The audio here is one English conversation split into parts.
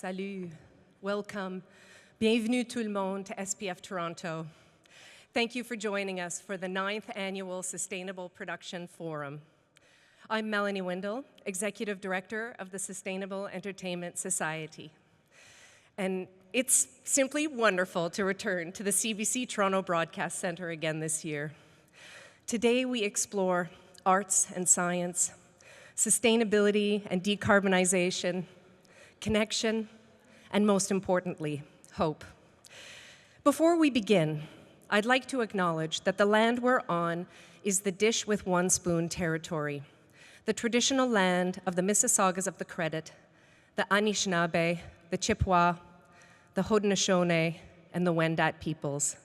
Salut, welcome, bienvenue tout le monde to SPF Toronto. Thank you for joining us for the 9th Annual Sustainable Production Forum. I'm Melanie Windle, Executive Director of the Sustainable Entertainment Society. And it's simply wonderful to return to the CBC Toronto Broadcast Centre again this year. Today we explore arts and science, sustainability and decarbonization, connection, and most importantly, hope. Before we begin, I'd like to acknowledge that the land we're on is the dish with one spoon territory, the traditional land of the Mississaugas of the Credit, the Anishinaabe, the Chippewa, the Haudenosaunee, and the Wendat peoples.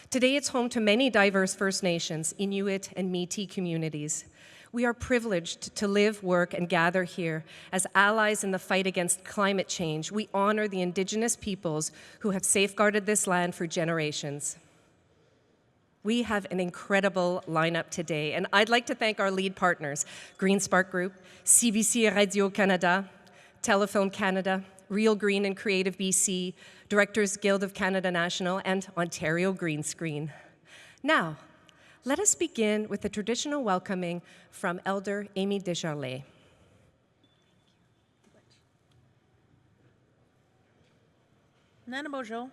Today it's home to many diverse First Nations, Inuit, and Métis communities. We are privileged to live, work, and gather here as allies in the fight against climate change. We honor the Indigenous peoples who have safeguarded this land for generations. We have an incredible lineup today, and I'd like to thank our lead partners, Green Spark Group, CBC Radio-Canada, Telefilm Canada, Real Green and Creative BC, Directors Guild of Canada National, and Ontario Green Screen. Now, let us begin with a traditional welcoming from Elder Amy Desjarlais. Nanabojo,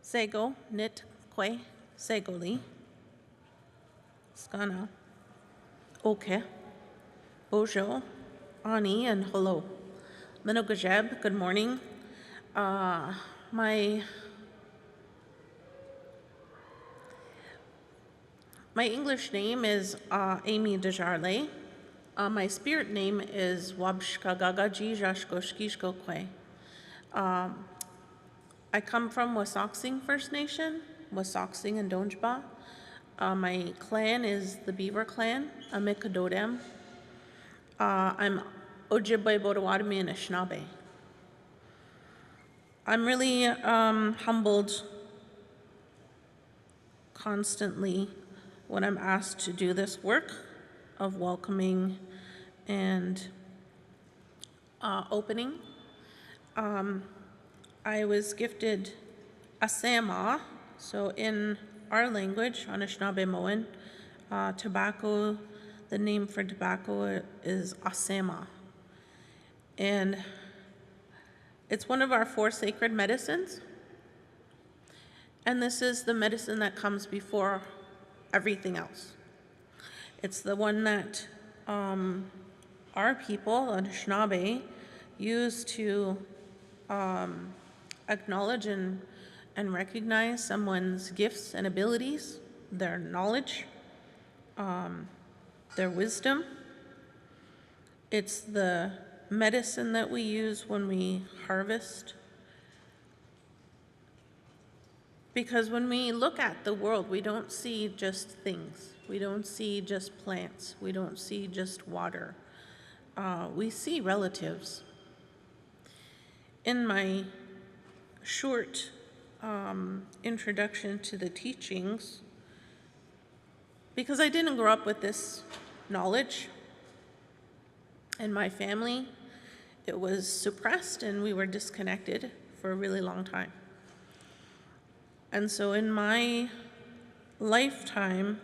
Sego, Nit, Kwe, Segoli, Skana, Oke, Bojo, Ani, and hello. Menogajeb, good morning. My English name is Amy Desjarlais. My spirit name is Waabaakaakakzhe, zhaashkeezhgokwe. I come from Wasauksing First Nation, Wasauksing and Donjba. My clan is the Beaver Clan, Amikadodem. I'm Ojibway, Potowotomi, and Anishinaabe. I'm really humbled constantly when I'm asked to do this work of welcoming and opening. I was gifted a sama, so in our language, Anishinaabemowin, tobacco, the name for tobacco is asama. And it's one of our 4 sacred medicines. And this is the medicine that comes before everything else. It's the one that our people, Anishinaabe, use to acknowledge and recognize someone's gifts and abilities, their knowledge, their wisdom. It's the medicine that we use when we harvest. Because when we look at the world, we don't see just things. We don't see just plants. We don't see just water. We see relatives. In my short introduction to the teachings, because I didn't grow up with this knowledge in my family, it was suppressed and we were disconnected for a really long time. And so in my lifetime,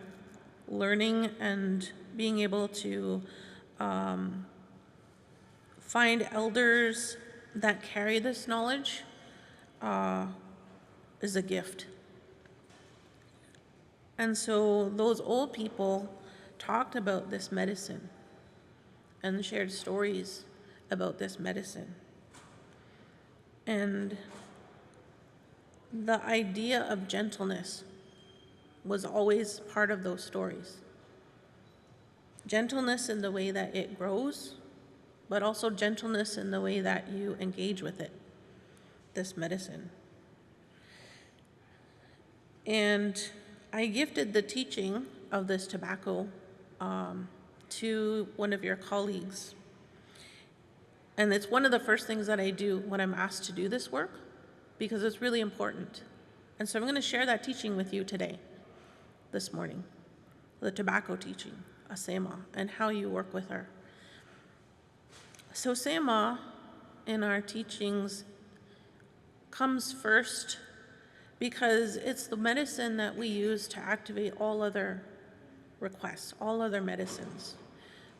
learning and being able to find elders that carry this knowledge is a gift. And so those old people talked about this medicine and shared stories about this medicine. And the idea of gentleness was always part of those stories. Gentleness in the way that it grows, but also gentleness in the way that you engage with it, this medicine. And I gifted the teaching of this tobacco to one of your colleagues. And it's one of the first things that I do when I'm asked to do this work, because it's really important. And so I'm going to share that teaching with you today, this morning, the tobacco teaching, Asema, and how you work with her. So Sema in our teachings comes first because it's the medicine that we use to activate all other requests, all other medicines.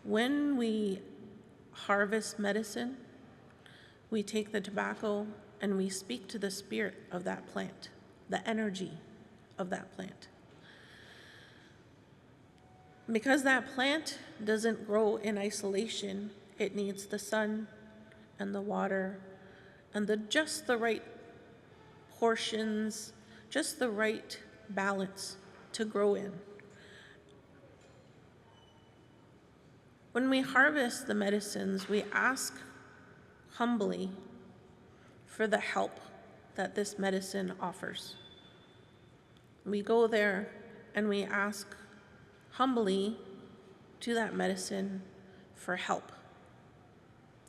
When we harvest medicine, we take the tobacco and we speak to the spirit of that plant, the energy of that plant. Because that plant doesn't grow in isolation, it needs the sun and the water and just the right portions, just the right balance to grow in. When we harvest the medicines, we ask humbly for the help that this medicine offers. We go there and we ask humbly to that medicine for help.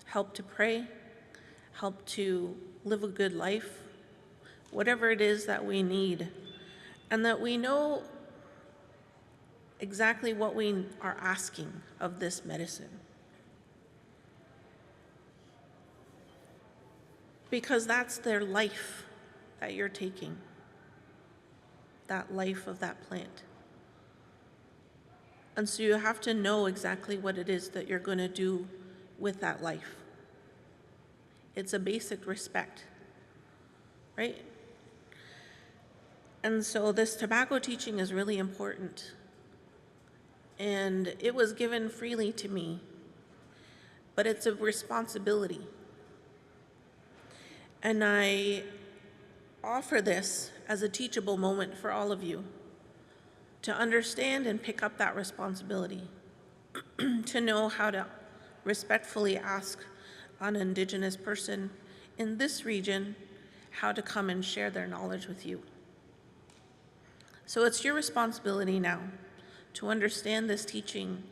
Help to pray, help to live a good life, whatever it is that we need, and that we know exactly what we are asking of this medicine. Because that's their life that you're taking, that life of that plant. And so you have to know exactly what it is that you're going to do with that life. It's a basic respect, right? And so this tobacco teaching is really important. And it was given freely to me, but it's a responsibility. And I offer this as a teachable moment for all of you to understand and pick up that responsibility, to know how to respectfully ask an Indigenous person in this region how to come and share their knowledge with you. So it's your responsibility now to understand this teaching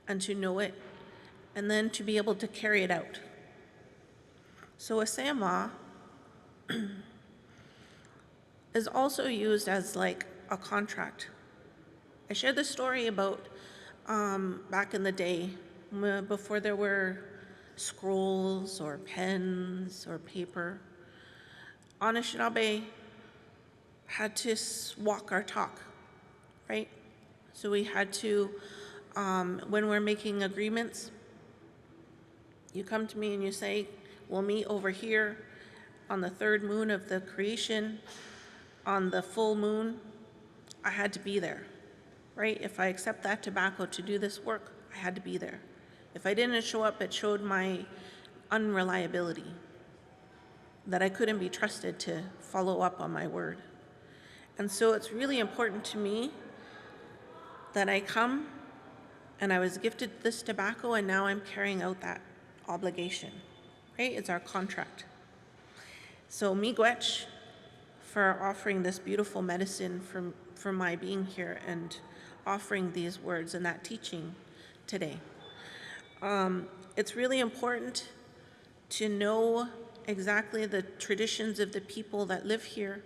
and to know it, and then to be able to carry it out. So a sama is also used as like a contract. I shared this story about back in the day, before there were scrolls or pens or paper. Anishinaabe had to walk our talk, right? So we had to, when we're making agreements, you come to me and you say, we'll meet over here on the third moon of the creation, on the full moon. I had to be there, right? If I accept that tobacco to do this work, I had to be there. If I didn't show up, it showed my unreliability, that I couldn't be trusted to follow up on my word. And so it's really important to me that I come and I was gifted this tobacco and now I'm carrying out that obligation, right? It's our contract. So miigwech for offering this beautiful medicine for my being here and offering these words and that teaching today. It's really important to know exactly the traditions of the people that live here,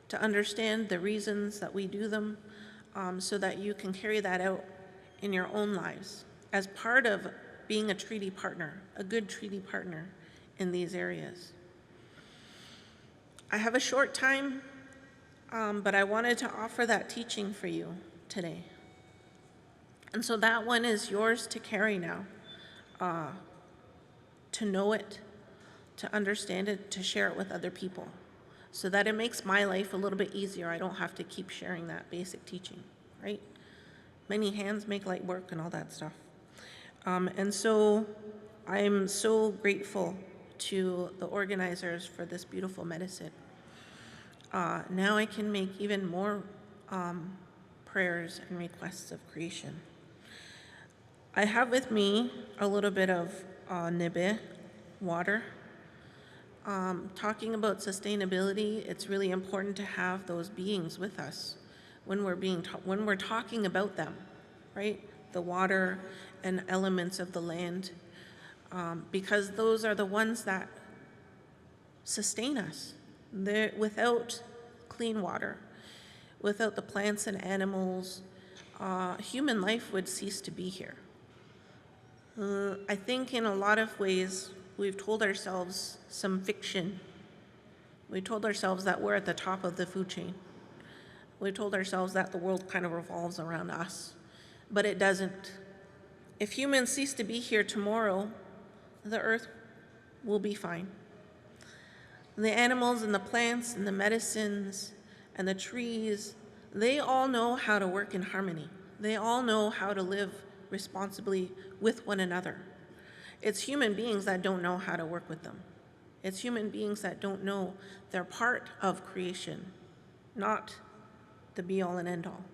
to understand the reasons that we do them, so that you can carry that out in your own lives as part of being a treaty partner, a good treaty partner in these areas. I have a short time, but I wanted to offer that teaching for you today. And so that one is yours to carry now, to know it, to understand it, to share it with other people, so that it makes my life a little bit easier. I don't have to keep sharing that basic teaching, right? Many hands make light work and all that stuff. And so I'm so grateful to the organizers for this beautiful medicine. Now I can make even more prayers and requests of creation. I have with me a little bit of nibe, water. Talking about sustainability, it's really important to have those beings with us when we're talking about them, right? The water and elements of the land, because those are the ones that sustain us. Without clean water, without the plants and animals, human life would cease to be here. I think in a lot of ways, we've told ourselves some fiction. We told ourselves that we're at the top of the food chain. We told ourselves that the world kind of revolves around us, but it doesn't. If humans cease to be here tomorrow, the earth will be fine. The animals and the plants and the medicines and the trees, they all know how to work in harmony. They all know how to live responsibly with one another. It's human beings that don't know how to work with them. It's human beings that don't know they're part of creation, not the be-all and end-all.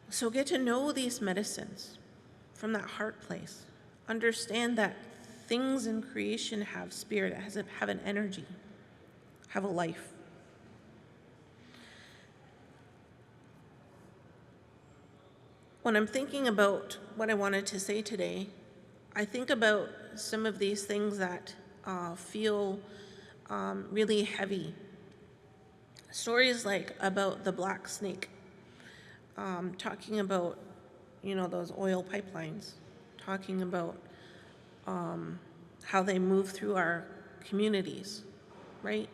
So get to know these medicines from that heart place. Understand that things in creation have spirit, have an energy, have a life. When I'm thinking about what I wanted to say today, I think about some of these things that feel really heavy. Stories like about the black snake, talking about, those oil pipelines, talking about how they move through our communities, right?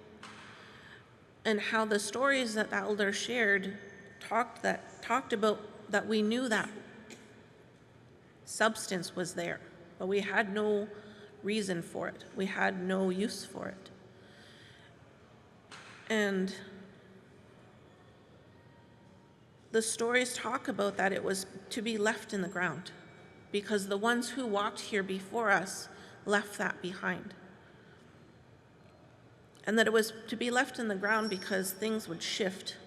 And how the stories that the elder shared talked about that we knew that substance was there, but we had no reason for it. We had no use for it. And the stories talk about that it was to be left in the ground because the ones who walked here before us left that behind. And that it was to be left in the ground because things would shift.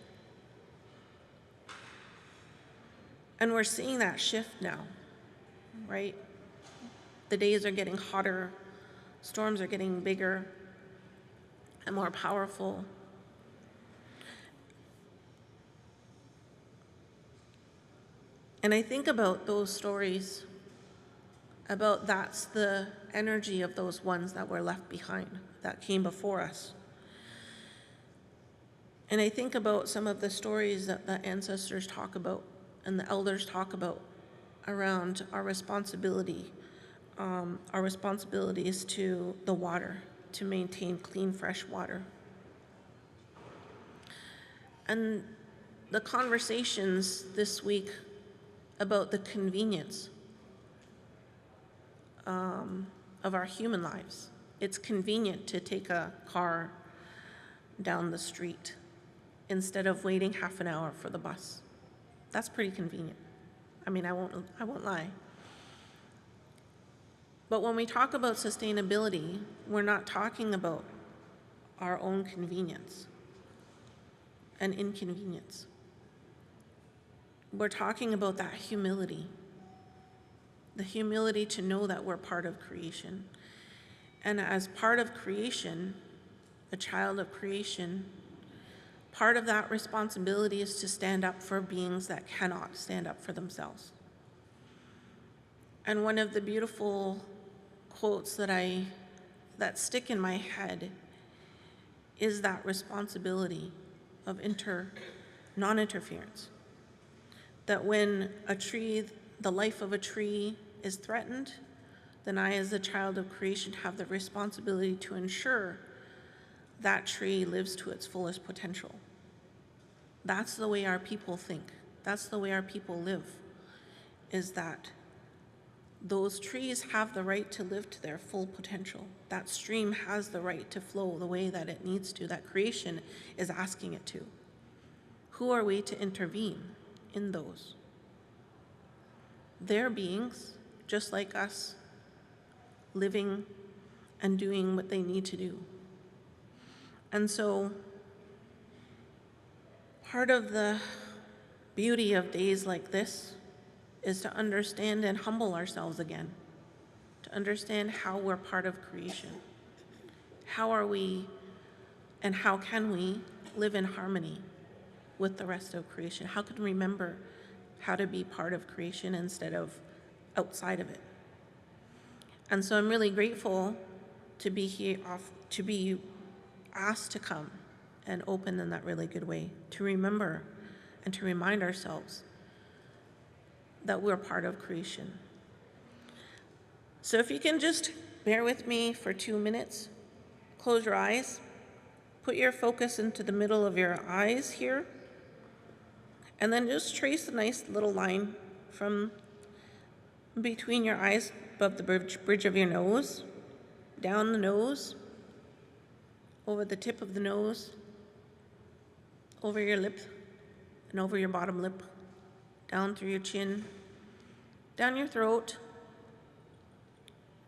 And we're seeing that shift now, right? The days are getting hotter, storms are getting bigger and more powerful. And I think about those stories, about that's the energy of those ones that were left behind, that came before us. And I think about some of the stories that the ancestors talk about and the elders talk about around our responsibility. Our responsibilities to the water, to maintain clean, fresh water. And the conversations this week about the convenience of our human lives. It's convenient to take a car down the street instead of waiting half an hour for the bus. That's pretty convenient. I mean, I won't lie. But when we talk about sustainability, we're not talking about our own convenience and inconvenience. We're talking about that humility, the humility to know that we're part of creation. And as part of creation, a child of creation, part of that responsibility is to stand up for beings that cannot stand up for themselves. And one of the beautiful quotes that stick in my head is that responsibility of non-interference. That when the life of a tree is threatened, then I, as a child of creation, have the responsibility to ensure that tree lives to its fullest potential. That's the way our people think. That's the way our people live, is that those trees have the right to live to their full potential. That stream has the right to flow the way that it needs to, that creation is asking it to. Who are we to intervene in those? They're beings, just like us, living and doing what they need to do. And so, part of the beauty of days like this is to understand and humble ourselves again, to understand how we're part of creation. How are we and how can we live in harmony with the rest of creation? How can we remember how to be part of creation instead of outside of it? And so I'm really grateful to be here, to be asked to come and open in that really good way, to remember and to remind ourselves that we're part of creation. So if you can just bear with me for 2 minutes, close your eyes, put your focus into the middle of your eyes here, and then just trace a nice little line from between your eyes above the bridge of your nose, down the nose, over the tip of the nose, over your lip, and over your bottom lip, down through your chin, down your throat,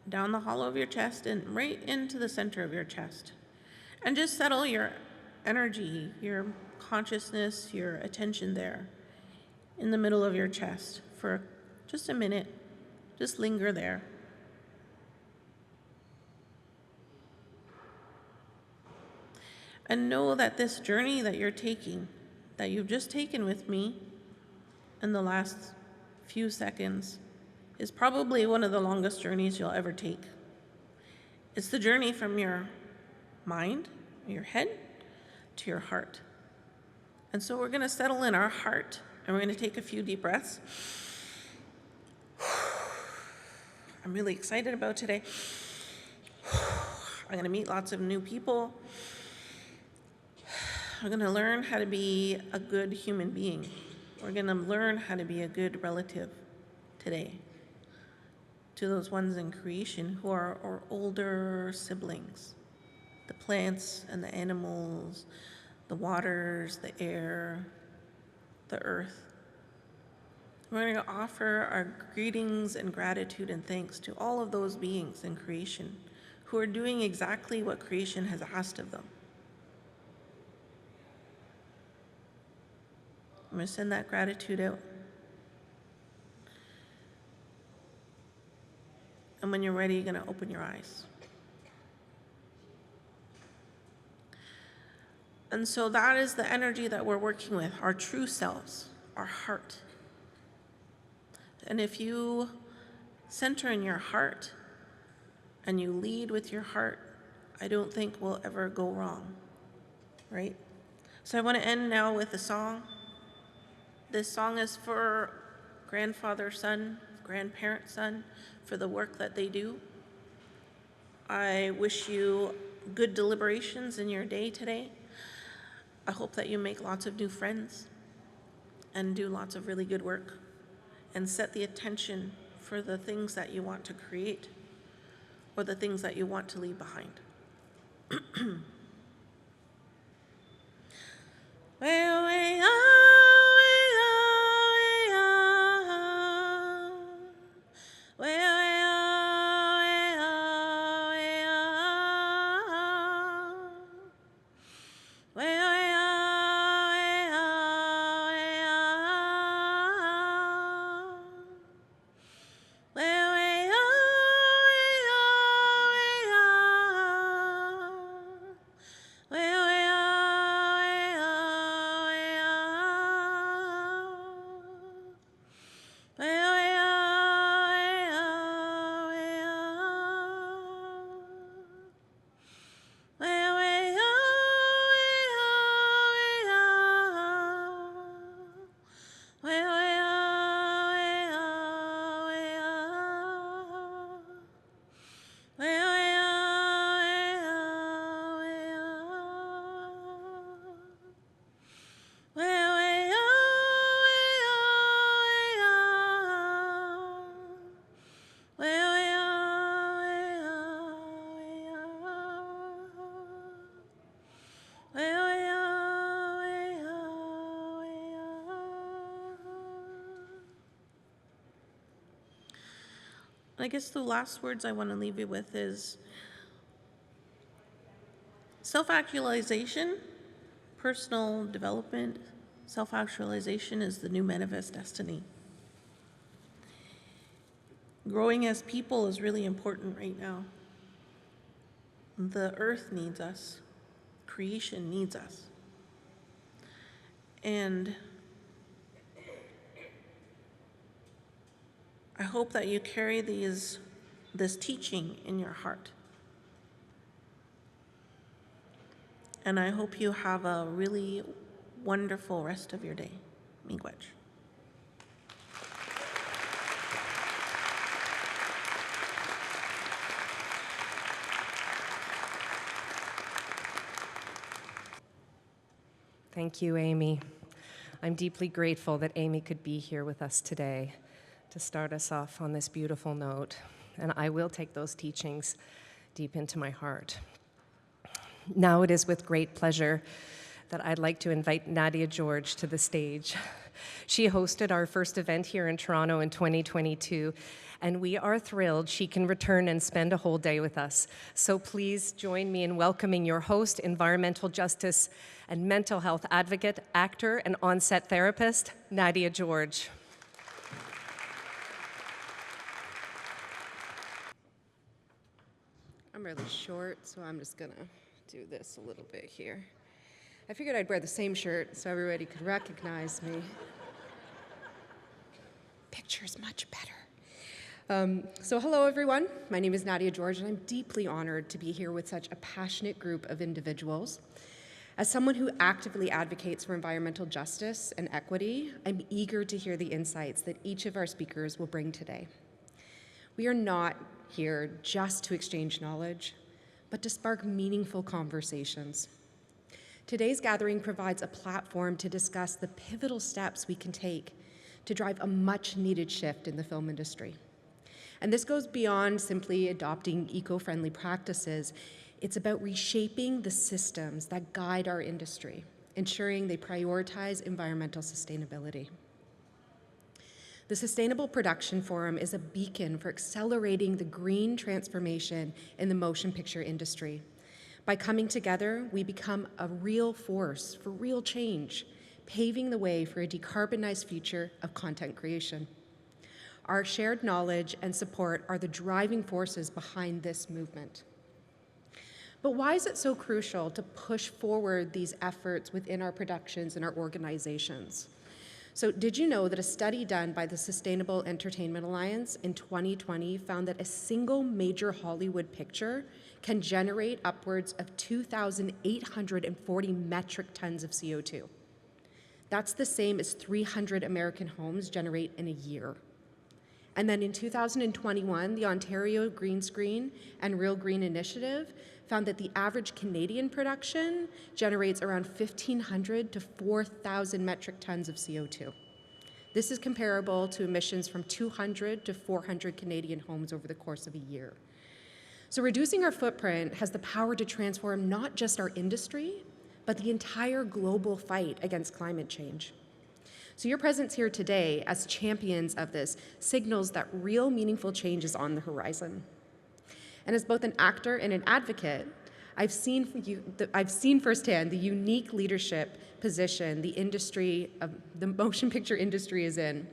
down the hollow of your chest, and right into the center of your chest. And just settle your energy, your consciousness, your attention there in the middle of your chest for just a minute. Just linger there. And know that this journey that you're taking, that you've just taken with me in the last few seconds, is probably one of the longest journeys you'll ever take. It's the journey from your mind, your head, to your heart. And so we're going to settle in our heart, and we're going to take a few deep breaths. I'm really excited about today. I'm going to meet lots of new people. I'm going to learn how to be a good human being. We're going to learn how to be a good relative today to those ones in creation who are our older siblings, the plants and the animals, the waters, the air, the earth. We're going to offer our greetings and gratitude and thanks to all of those beings in creation who are doing exactly what creation has asked of them. I'm going to send that gratitude out. And when you're ready, you're going to open your eyes. And so that is the energy that we're working with, our true selves, our heart. And if you center in your heart and you lead with your heart, I don't think we'll ever go wrong, right? So I want to end now with a song. This song is for grandfather, son, grandparent, son, for the work that they do. I wish you good deliberations in your day today. I hope that you make lots of new friends and do lots of really good work and set the attention for the things that you want to create or the things that you want to leave behind. I guess the last words I want to leave you with is self-actualization, personal development, self-actualization is the new manifest destiny. Growing as people is really important right now. The earth needs us. Creation needs us. And I hope that you carry this teaching in your heart. And I hope you have a really wonderful rest of your day. Miigwech. Thank you, Amy. I'm deeply grateful that Amy could be here with us today to start us off on this beautiful note, and I will take those teachings deep into my heart. Now it is with great pleasure that I'd like to invite Nadia George to the stage. She hosted our first event here in Toronto in 2022, and we are thrilled she can return and spend a whole day with us. So please join me in welcoming your host, environmental justice and mental health advocate, actor, and on-set therapist, Nadia George. I'm really short, so I'm just gonna do this a little bit here. I figured I'd wear the same shirt so everybody could recognize me. Picture's much better. So hello everyone, my name is Nadia George and I'm deeply honored to be here with such a passionate group of individuals. As someone who actively advocates for environmental justice and equity, I'm eager to hear the insights that each of our speakers will bring today. We are not here just to exchange knowledge, but to spark meaningful conversations. Today's gathering provides a platform to discuss the pivotal steps we can take to drive a much-needed shift in the film industry. And this goes beyond simply adopting eco-friendly practices. It's about reshaping the systems that guide our industry, ensuring they prioritize environmental sustainability. The Sustainable Production Forum is a beacon for accelerating the green transformation in the motion picture industry. By coming together, we become a real force for real change, paving the way for a decarbonized future of content creation. Our shared knowledge and support are the driving forces behind this movement. But why is it so crucial to push forward these efforts within our productions and our organizations? So did you know that a study done by the Sustainable Entertainment Alliance in 2020 found that a single major Hollywood picture can generate upwards of 2,840 metric tons of CO2? That's the same as 300 American homes generate in a year. And then in 2021, the Ontario Green Screen and Real Green Initiative found that the average Canadian production generates around 1,500 to 4,000 metric tons of CO2. This is comparable to emissions from 200 to 400 Canadian homes over the course of a year. So reducing our footprint has the power to transform not just our industry, but the entire global fight against climate change. So your presence here today as champions of this signals that real meaningful change is on the horizon. And as both an actor and an advocate, I've seen firsthand the unique leadership position the motion picture industry is in,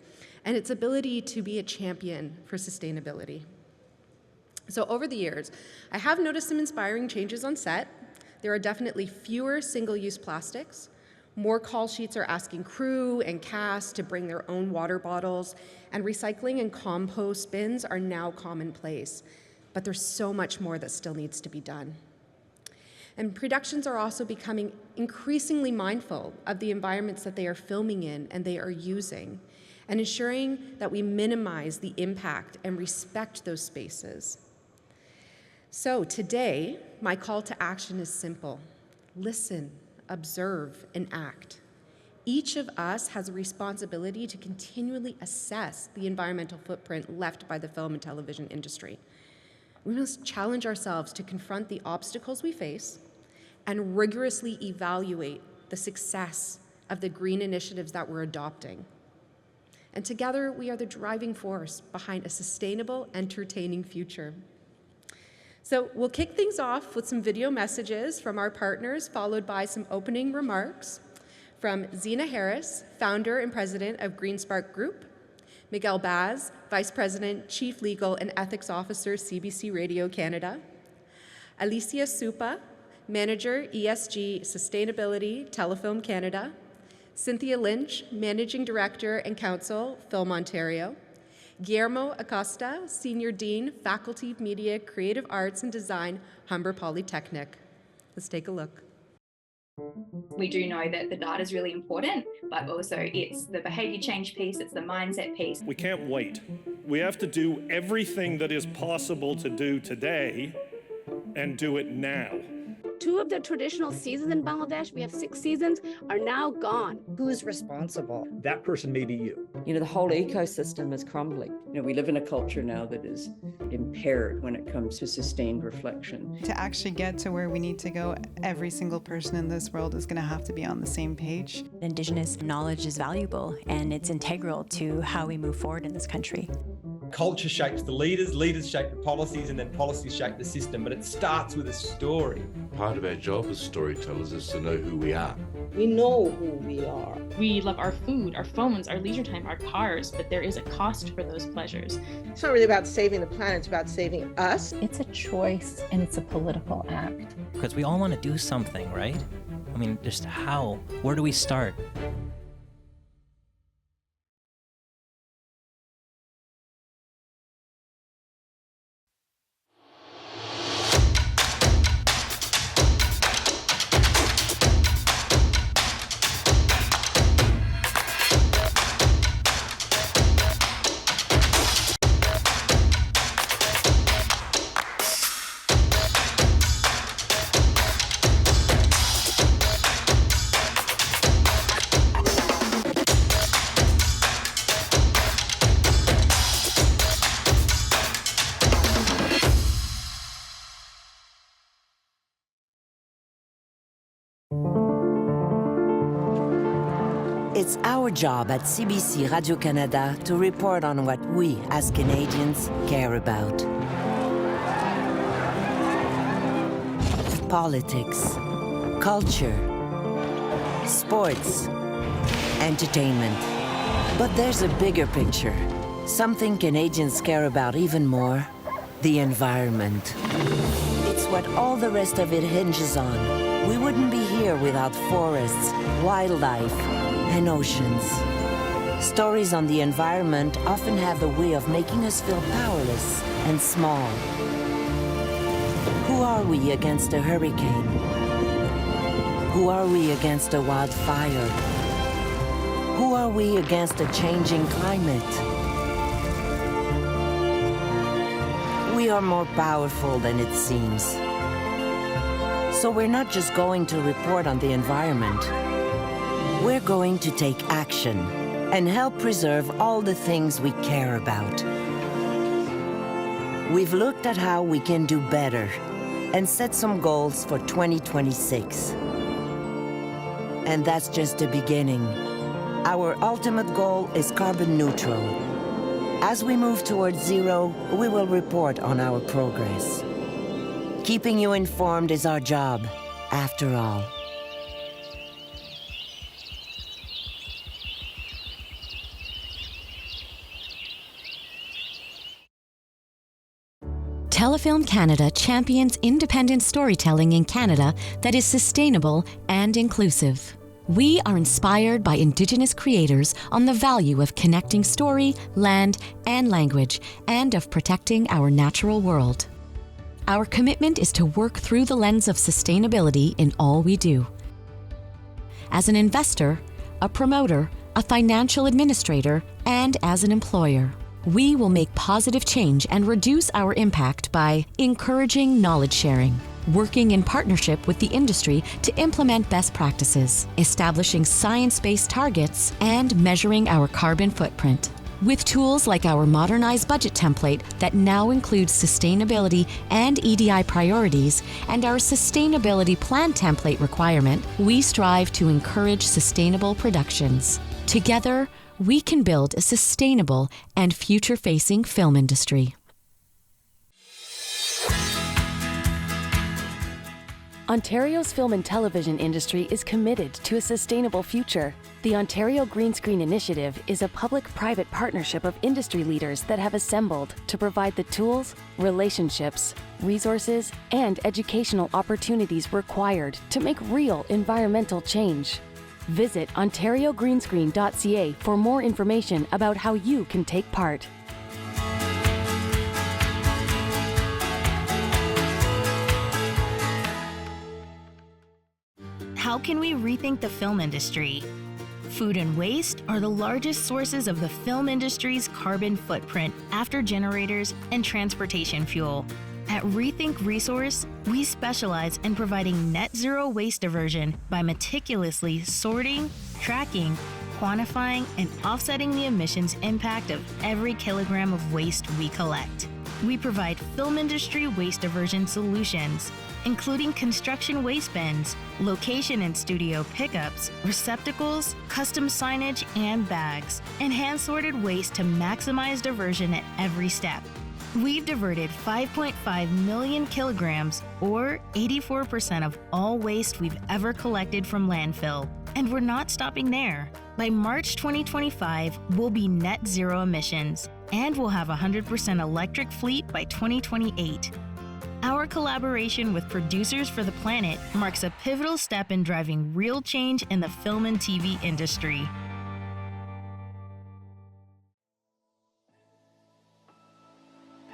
and its ability to be a champion for sustainability. So over the years, I have noticed some inspiring changes on set. There are definitely fewer single-use plastics. More call sheets are asking crew and cast to bring their own water bottles, and recycling and compost bins are now commonplace. But there's so much more that still needs to be done. And productions are also becoming increasingly mindful of the environments that they are filming in and they are using, and ensuring that we minimize the impact and respect those spaces. So today, my call to action is simple. Listen, observe, and act. Each of us has a responsibility to continually assess the environmental footprint left by the film and television industry. We must challenge ourselves to confront the obstacles we face and rigorously evaluate the success of the green initiatives that we're adopting. And together, we are the driving force behind a sustainable, entertaining future. So we'll kick things off with some video messages from our partners, followed by some opening remarks from Zena Harris, founder and president of Green Spark Group, Miguel Baz, Vice President, Chief Legal and Ethics Officer, CBC Radio Canada, Elisa Suppa, Manager, ESG Sustainability, Telefilm Canada, Cynthia Lynch, Managing Director and Counsel, FilmOntario, Guillermo Acosta, Senior Dean, Faculty of Media, Creative Arts and Design, Humber Polytechnic. Let's take a look. We do know that the data is really important, but also it's the behavior change piece, it's the mindset piece. We can't wait. We have to do everything that is possible to do today and do it now. 2 of the traditional seasons in Bangladesh, we have 6 seasons, are now gone. Who's responsible? That person may be you. The whole ecosystem is crumbling. We live in a culture now that is impaired when it comes to sustained reflection. To actually get to where we need to go, every single person in this world is going to have to be on the same page. Indigenous knowledge is valuable and it's integral to how we move forward in this country. Culture shapes the leaders, leaders shape the policies, and then policies shape the system, but it starts with a story. Part of our job as storytellers is to know who we are. We know who we are. We love our food, our phones, our leisure time, our cars, but there is a cost for those pleasures. It's not really about saving the planet, it's about saving us. It's a choice and it's a political act. Because we all want to do something, right? I mean, just how? Where do we start? It's our job at CBC Radio-Canada to report on what we, as Canadians, care about. Politics, culture, sports, entertainment. But there's a bigger picture, something Canadians care about even more, the environment. It's what all the rest of it hinges on. We wouldn't be here without forests, wildlife, and oceans. Stories on the environment often have a way of making us feel powerless and small. Who are we against a hurricane? Who are we against a wildfire? Who are we against a changing climate? We are more powerful than it seems. So we're not just going to report on the environment. We're going to take action and help preserve all the things we care about. We've looked at how we can do better and set some goals for 2026. And that's just the beginning. Our ultimate goal is carbon neutral. As we move towards zero, we will report on our progress. Keeping you informed is our job, after all. Telefilm Canada champions independent storytelling in Canada that is sustainable and inclusive. We are inspired by Indigenous creators on the value of connecting story, land, and language, and of protecting our natural world. Our commitment is to work through the lens of sustainability in all we do. As an investor, a promoter, a financial administrator, and as an employer, we will make positive change and reduce our impact by encouraging knowledge sharing, working in partnership with the industry to implement best practices, establishing science-based targets, and measuring our carbon footprint. With tools like our modernized budget template that now includes sustainability and EDI priorities, and our sustainability plan template requirement, we strive to encourage sustainable productions. Together, we can build a sustainable and future-facing film industry. Ontario's film and television industry is committed to a sustainable future. The Ontario Green Screen Initiative is a public-private partnership of industry leaders that have assembled to provide the tools, relationships, resources, and educational opportunities required to make real environmental change. Visit OntarioGreenscreen.ca for more information about how you can take part. How can we rethink the film industry? Food and waste are the largest sources of the film industry's carbon footprint after generators and transportation fuel. At Rethink Resource, we specialize in providing net zero waste diversion by meticulously sorting, tracking, quantifying, and offsetting the emissions impact of every kilogram of waste we collect. We provide film industry waste diversion solutions, including construction waste bins, location and studio pickups, receptacles, custom signage and bags, and hand-sorted waste to maximize diversion at every step. We've diverted 5.5 million kilograms, or 84% of all waste we've ever collected from landfill. And we're not stopping there. By March 2025, we'll be net zero emissions, and we'll have a 100% electric fleet by 2028. Our collaboration with Producers for the Planet marks a pivotal step in driving real change in the film and TV industry.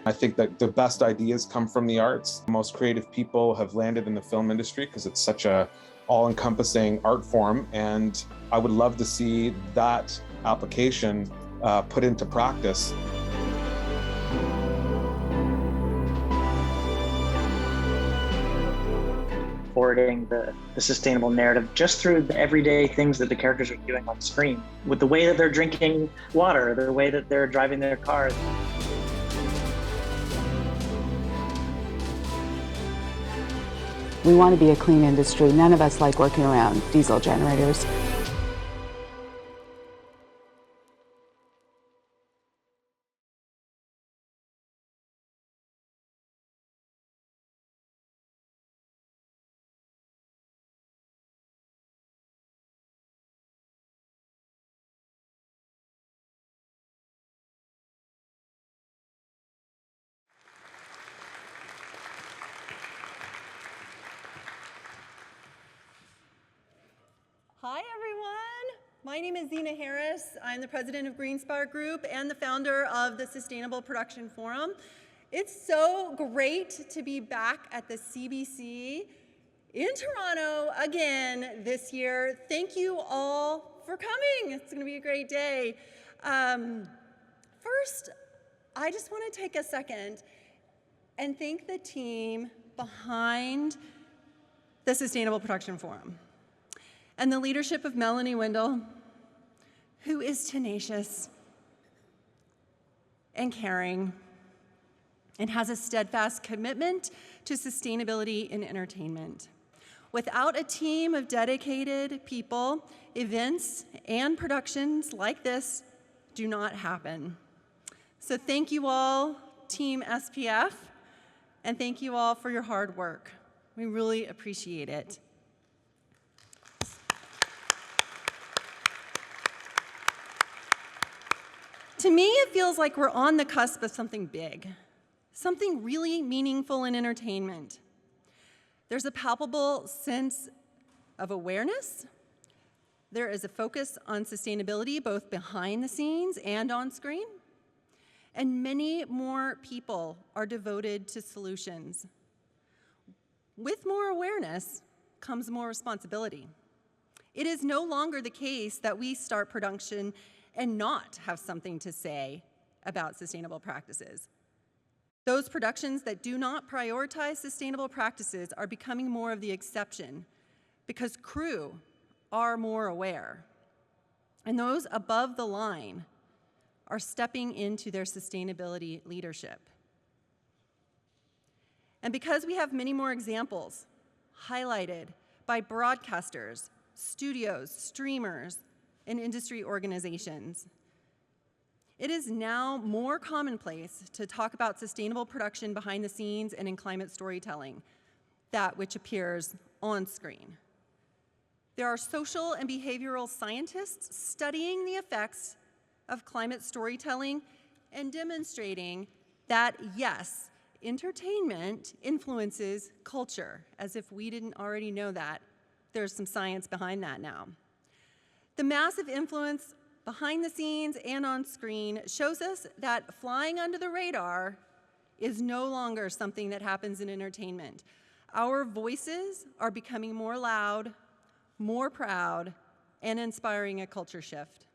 I think that the best ideas come from the arts. The most creative people have landed in the film industry because it's such a all-encompassing art form, and I would love to see that application put into practice. Forwarding the sustainable narrative just through the everyday things that the characters are doing on screen, with the way that they're drinking water, the way that they're driving their cars. We want to be a clean industry. None of us like working around diesel generators. Hi, everyone. My name is Zena Harris. I'm the president of Greenspire Group and the founder of the Sustainable Production Forum. It's so great to be back at the CBC in Toronto again this year. Thank you all for coming. It's going to be a great day. First, I just want to take a second and thank the team behind the Sustainable Production Forum and the leadership of Melanie Windle, who is tenacious and caring and has a steadfast commitment to sustainability in entertainment. Without a team of dedicated people, events and productions like this do not happen. So thank you all, Team SPF, and thank you all for your hard work. We really appreciate it. To me, it feels like we're on the cusp of something big, something really meaningful in entertainment. There's a palpable sense of awareness. There is a focus on sustainability, both behind the scenes and on screen. And many more people are devoted to solutions. With more awareness comes more responsibility. It is no longer the case that we start production and not have something to say about sustainable practices. Those productions that do not prioritize sustainable practices are becoming more of the exception because crew are more aware. And those above the line are stepping into their sustainability leadership. And because we have many more examples highlighted by broadcasters, studios, streamers, and industry organizations, it is now more commonplace to talk about sustainable production behind the scenes and in climate storytelling, that which appears on screen. There are social and behavioral scientists studying the effects of climate storytelling and demonstrating that, yes, entertainment influences culture, as if we didn't already know that. There's some science behind that now. The massive influence behind the scenes and on screen shows us that flying under the radar is no longer something that happens in entertainment. Our voices are becoming more loud, more proud, and inspiring a culture shift.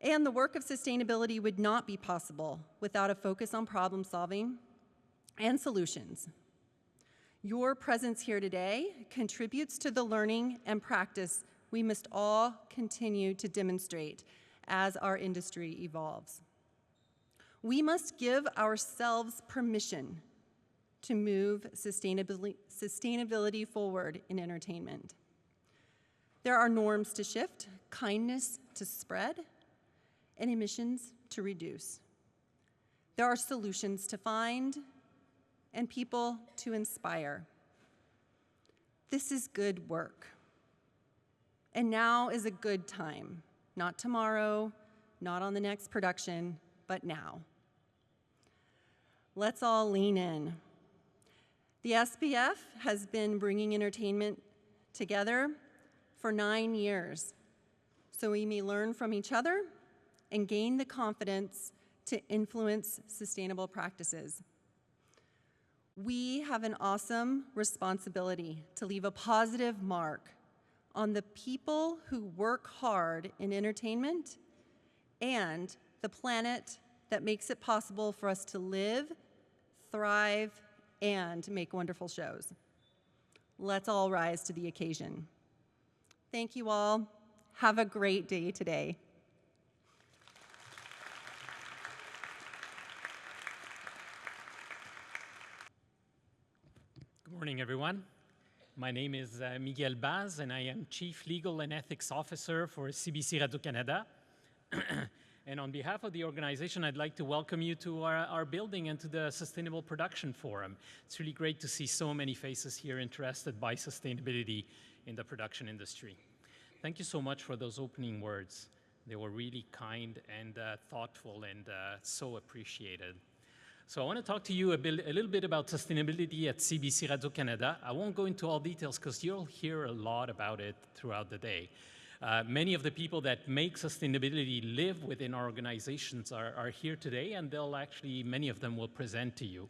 And the work of sustainability would not be possible without a focus on problem solving and solutions. Your presence here today contributes to the learning and practice we must all continue to demonstrate as our industry evolves. We must give ourselves permission to move sustainability forward in entertainment. There are norms to shift, kindness to spread, and emissions to reduce. There are solutions to find and people to inspire. This is good work. And now is a good time, not tomorrow, not on the next production, but now. Let's all lean in. The SPF has been bringing entertainment together for 9 years, so we may learn from each other and gain the confidence to influence sustainable practices. We have an awesome responsibility to leave a positive mark on the people who work hard in entertainment and the planet that makes it possible for us to live, thrive, and make wonderful shows. Let's all rise to the occasion. Thank you all. Have a great day today. Good morning, everyone. My name is Miguel Baz, and I am Chief Legal and Ethics Officer for CBC Radio-Canada. And on behalf of the organization, I'd like to welcome you to our building and to the Sustainable Production Forum. It's really great to see so many faces here interested by sustainability in the production industry. Thank you so much for those opening words. They were really kind and thoughtful and so appreciated. So I want to talk to you a little bit about sustainability at CBC Radio-Canada. I won't go into all details because you'll hear a lot about it throughout the day. Many of the people that make sustainability live within our organizations are here today, and many of them will present to you.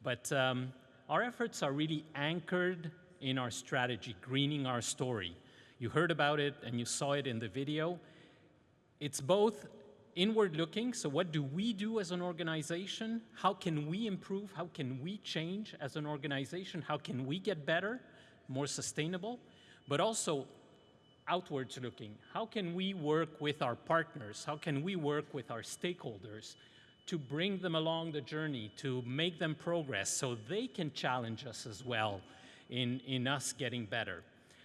But our efforts are really anchored in our strategy, greening our story. You heard about it and you saw it in the video. It's both inward looking, so what do we do as an organization? How can we improve? How can we change as an organization? How can we get better, more sustainable? But also outwards looking. How can we work with our partners? How can we work with our stakeholders to bring them along the journey, to make them progress so they can challenge us as well in us getting better?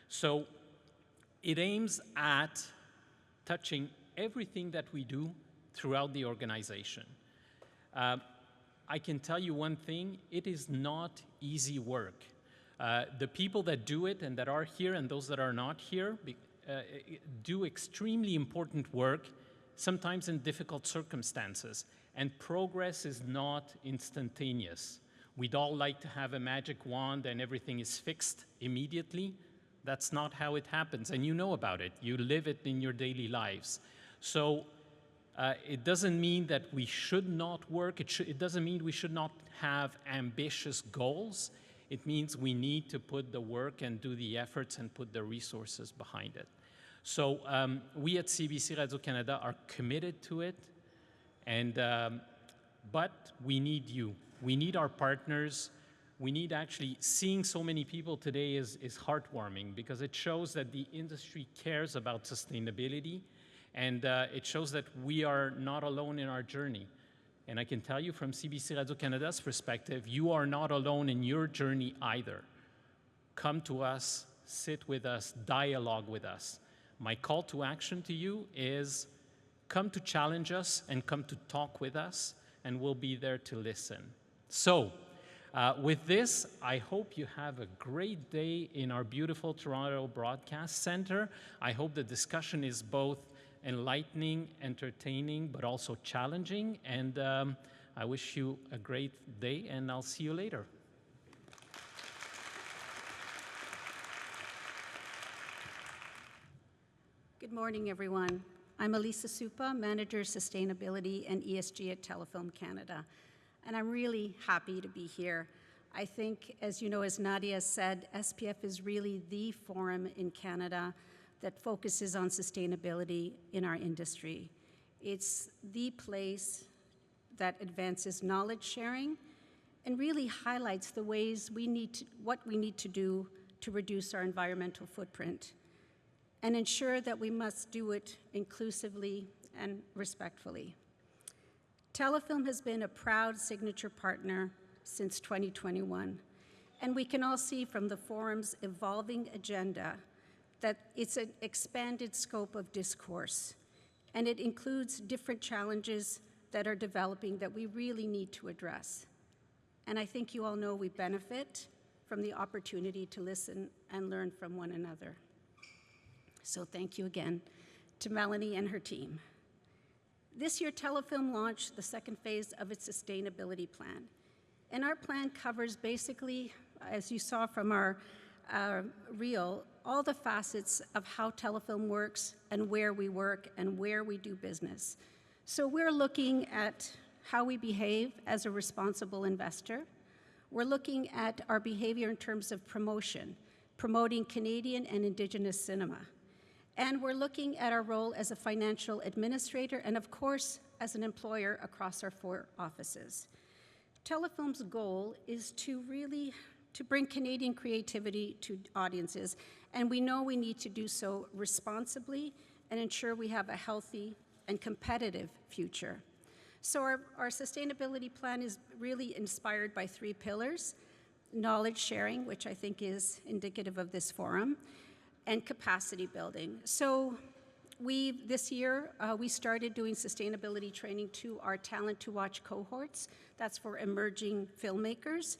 So it aims at touching everything that we do throughout the organization. I can tell you one thing, it is not easy work. The people that do it and that are here and those that are not here do extremely important work, sometimes in difficult circumstances, and progress is not instantaneous. We'd all like to have a magic wand and everything is fixed immediately. That's not how it happens, and you know about it. You live it in your daily lives. So it doesn't mean that we should not work. It doesn't mean we should not have ambitious goals. It means we need to put the work and do the efforts and put the resources behind it. So we at CBC Radio-Canada are committed to it, but we need you. We need our partners. We need actually, seeing so many people today is heartwarming because it shows that the industry cares about sustainability, and it shows that we are not alone in our journey. And I can tell you from CBC Radio-Canada's perspective, you are not alone in your journey either. Come to us, sit with us, dialogue with us. My call to action to you is come to challenge us and come to talk with us, and we'll be there to listen. So with this, I hope you have a great day in our beautiful Toronto Broadcast Center. I hope the discussion is both enlightening, entertaining, but also challenging. And I wish you a great day, and I'll see you later. Good morning, everyone. I'm Elisa Suppa, Manager Sustainability and ESG at Telefilm Canada, and I'm really happy to be here. I think, as you know, as Nadia said, SPF is really the forum in Canada that focuses on sustainability in our industry. It's the place that advances knowledge sharing and really highlights the ways what we need to do to reduce our environmental footprint and ensure that we must do it inclusively and respectfully. Telefilm has been a proud signature partner since 2021, and we can all see from the forum's evolving agenda that it's an expanded scope of discourse, and it includes different challenges that are developing that we really need to address. And I think you all know we benefit from the opportunity to listen and learn from one another. So thank you again to Melanie and her team. This year, Telefilm launched the second phase of its sustainability plan. And our plan covers basically, as you saw from our reel, all the facets of how Telefilm works and where we work and where we do business. So we're looking at how we behave as a responsible investor. We're looking at our behavior in terms of promoting Canadian and Indigenous cinema. And we're looking at our role as a financial administrator and, of course, as an employer across our 4 offices. Telefilm's goal is to bring Canadian creativity to audiences, and we know we need to do so responsibly and ensure we have a healthy and competitive future. So our sustainability plan is really inspired by 3 pillars: knowledge sharing, which I think is indicative of this forum, and capacity building. So this year, we started doing sustainability training to our Talent to Watch cohorts. That's for emerging filmmakers.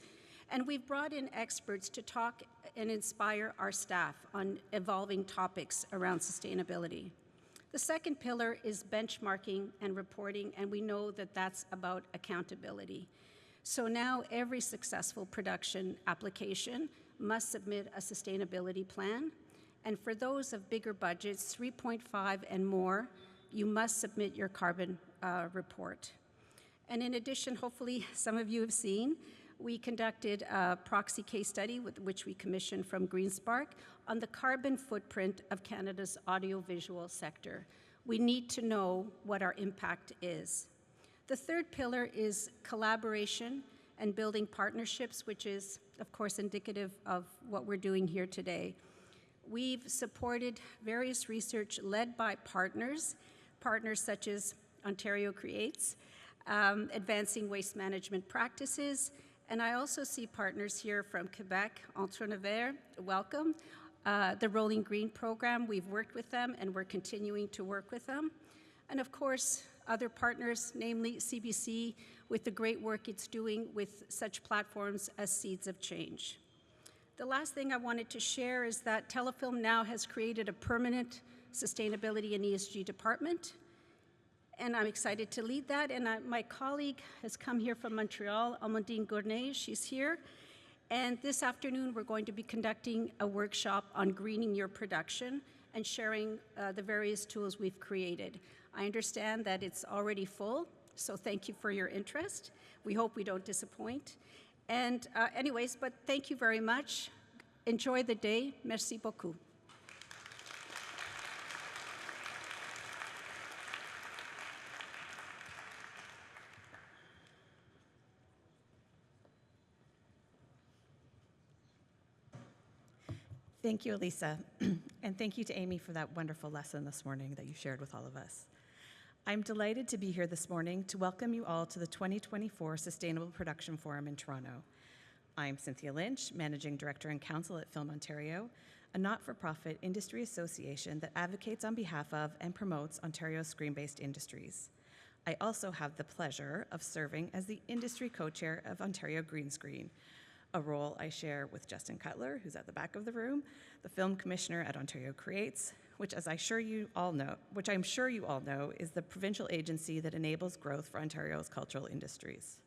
And we've brought in experts to talk and inspire our staff on evolving topics around sustainability. The second pillar is benchmarking and reporting, and we know that that's about accountability. So now every successful production application must submit a sustainability plan. And for those of bigger budgets, 3.5 and more, you must submit your carbon report. And in addition, hopefully some of you have seen, we conducted a proxy case study which we commissioned from GreenSpark on the carbon footprint of Canada's audiovisual sector. We need to know what our impact is. The third pillar is collaboration and building partnerships, which is, of course, indicative of what we're doing here today. We've supported various research led by partners such as Ontario Creates, advancing waste management practices, and I also see partners here from Quebec, Entrepreneur, welcome. The Rolling Green program, we've worked with them and we're continuing to work with them. And of course, other partners, namely CBC, with the great work it's doing with such platforms as Seeds of Change. The last thing I wanted to share is that Telefilm now has created a permanent sustainability and ESG department, and I'm excited to lead that. And my colleague has come here from Montreal, Amandine Gournay, she's here. And this afternoon, we're going to be conducting a workshop on greening your production and sharing the various tools we've created. I understand that it's already full, so thank you for your interest. We hope we don't disappoint. And anyways, but thank you very much. Enjoy the day. Merci beaucoup. Thank you, Elisa, and thank you to Amy for that wonderful lesson this morning that you shared with all of us. I'm delighted to be here this morning to welcome you all to the 2024 Sustainable Production Forum in Toronto. I'm Cynthia Lynch, Managing Director and Counsel at FilmOntario, a not-for-profit industry association that advocates on behalf of and promotes Ontario's screen-based industries. I also have the pleasure of serving as the industry co-chair of Ontario Green Screen, a role I share with Justin Cutler, who's at the back of the room, the film commissioner at Ontario Creates, which I'm sure you all know is the provincial agency that enables growth for Ontario's cultural industries.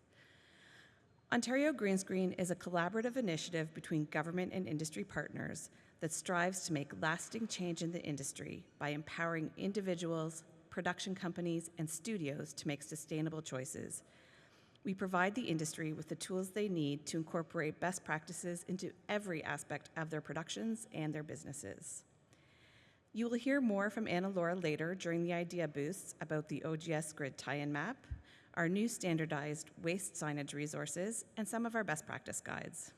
Ontario Green Screen is a collaborative initiative between government and industry partners that strives to make lasting change in the industry by empowering individuals, production companies, and studios to make sustainable choices. We provide the industry with the tools they need to incorporate best practices into every aspect of their productions and their businesses. You will hear more from Anna Laura later during the idea booths about the OGS grid tie-in map, our new standardized waste signage resources, and some of our best practice guides.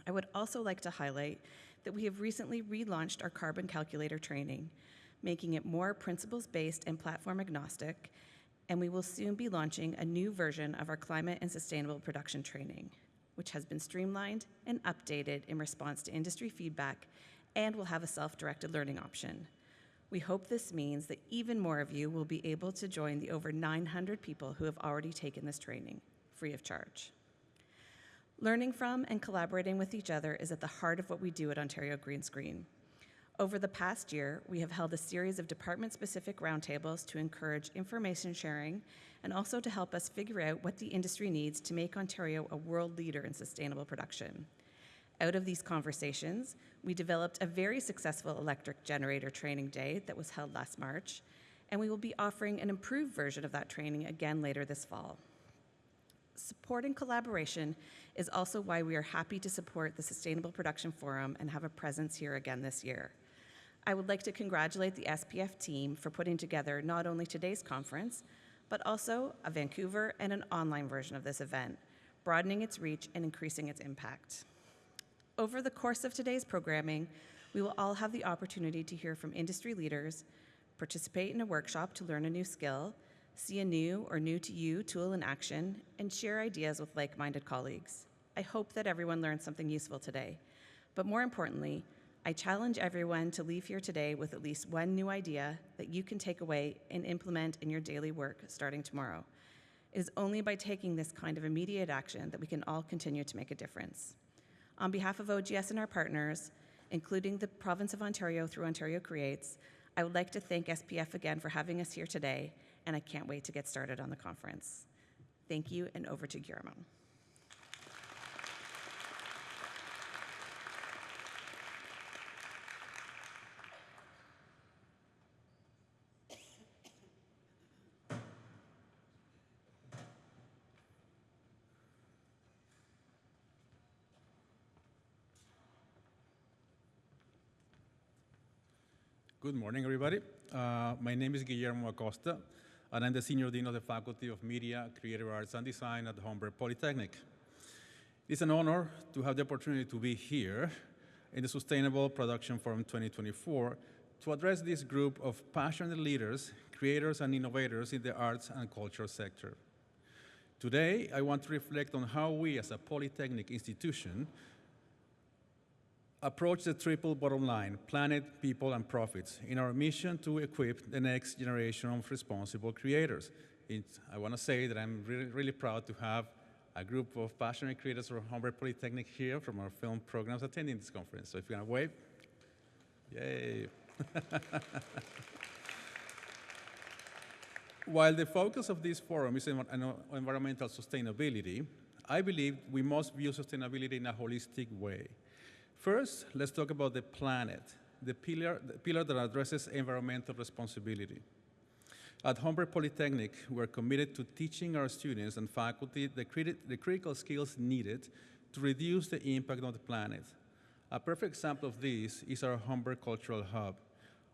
I would also like to highlight that we have recently relaunched our carbon calculator training, making it more principles-based and platform agnostic, and we will soon be launching a new version of our climate and sustainable production training, which has been streamlined and updated in response to industry feedback and will have a self-directed learning option. We hope this means that even more of you will be able to join the over 900 people who have already taken this training, free of charge. Learning from and collaborating with each other is at the heart of what we do at Ontario Green Screen. Over the past year, we have held a series of department-specific roundtables to encourage information sharing and also to help us figure out what the industry needs to make Ontario a world leader in sustainable production. Out of these conversations, we developed a very successful electric generator training day that was held last March, and we will be offering an improved version of that training again later this fall. Supporting collaboration is also why we are happy to support the Sustainable Production Forum and have a presence here again this year. I would like to congratulate the SPF team for putting together not only today's conference, but also a Vancouver and an online version of this event, broadening its reach and increasing its impact. Over the course of today's programming, we will all have the opportunity to hear from industry leaders, participate in a workshop to learn a new skill, see a new or new-to-you tool in action, and share ideas with like-minded colleagues. I hope that everyone learned something useful today. But more importantly, I challenge everyone to leave here today with at least one new idea that you can take away and implement in your daily work starting tomorrow. It is only by taking this kind of immediate action that we can all continue to make a difference. On behalf of OGS and our partners, including the Province of Ontario through Ontario Creates, I would like to thank SPF again for having us here today, and I can't wait to get started on the conference. Thank you, and over to Guillermo. Good morning, everybody. My name is Guillermo Acosta, and I'm the Senior Dean of the Faculty of Media, Creative Arts, and Design at Humber Polytechnic. It's an honor to have the opportunity to be here in the Sustainable Production Forum 2024 to address this group of passionate leaders, creators, and innovators in the arts and culture sector. Today, I want to reflect on how we, as a Polytechnic institution, approach the triple bottom line, planet, people, and profits, in our mission to equip the next generation of responsible creators. I want to say that I'm really proud to have a group of passionate creators from Humber Polytechnic here from our film programs attending this conference. So if you're going to wave, yay. While the focus of this forum is on environmental sustainability, I believe we must view sustainability in a holistic way. First, let's talk about the planet, the pillar that addresses environmental responsibility. At Humber Polytechnic, we're committed to teaching our students and faculty the critical skills needed to reduce the impact on the planet. A perfect example of this is our Humber Cultural Hub,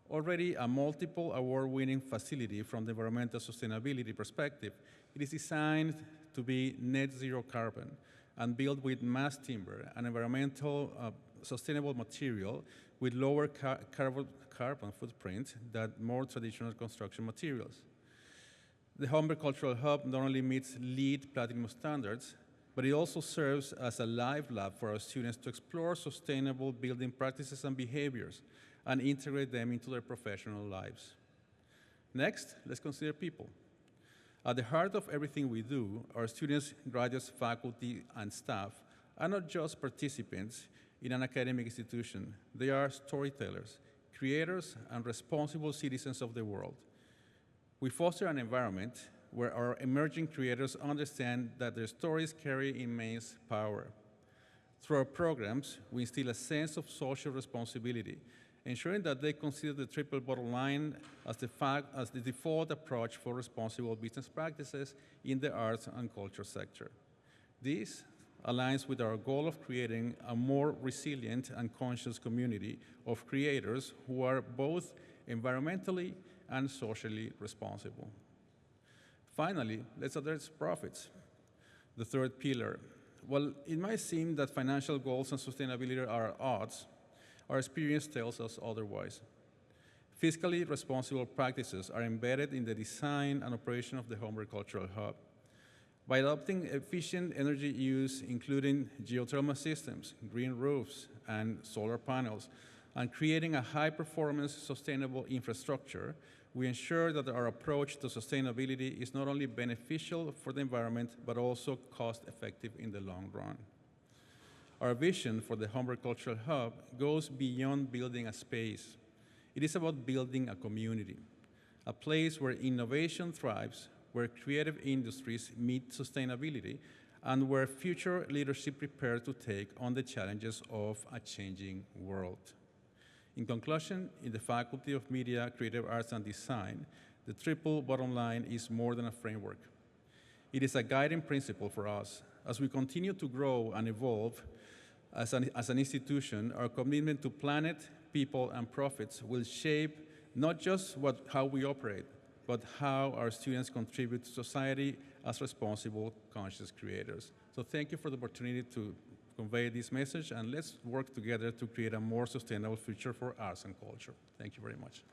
already a multiple award-winning facility from the environmental sustainability perspective. It is designed to be net zero carbon and built with mass timber, an environmental sustainable material with lower carbon footprint than more traditional construction materials. The Humber Cultural Hub not only meets LEED Platinum standards, but it also serves as a live lab for our students to explore sustainable building practices and behaviors and integrate them into their professional lives. Next, let's consider people. At the heart of everything we do, our students, graduates, faculty, and staff are not just participants in an academic institution. They are storytellers, creators, and responsible citizens of the world. We foster an environment where our emerging creators understand that their stories carry immense power. Through our programs, we instill a sense of social responsibility, ensuring that they consider the triple bottom line as the default approach for responsible business practices in the arts and culture sector. This aligns with our goal of creating a more resilient and conscious community of creators who are both environmentally and socially responsible. Finally, let's address profits, the third pillar. While it might seem that financial goals and sustainability are at odds, our experience tells us otherwise. Fiscally responsible practices are embedded in the design and operation of the Humber Cultural Hub. By adopting efficient energy use, including geothermal systems, green roofs, and solar panels, and creating a high-performance, sustainable infrastructure, we ensure that our approach to sustainability is not only beneficial for the environment, but also cost-effective in the long run. Our vision for the Humber Cultural Hub goes beyond building a space. It is about building a community, a place where innovation thrives, where creative industries meet sustainability, and where future leadership prepares to take on the challenges of a changing world. In conclusion, in the Faculty of Media, Creative Arts and Design, the triple bottom line is more than a framework. It is a guiding principle for us. As we continue to grow and evolve as an institution, our commitment to planet, people, and profits will shape not just how we operate, but how our students contribute to society as responsible, conscious creators. So thank you for the opportunity to convey this message, and let's work together to create a more sustainable future for arts and culture. Thank you very much.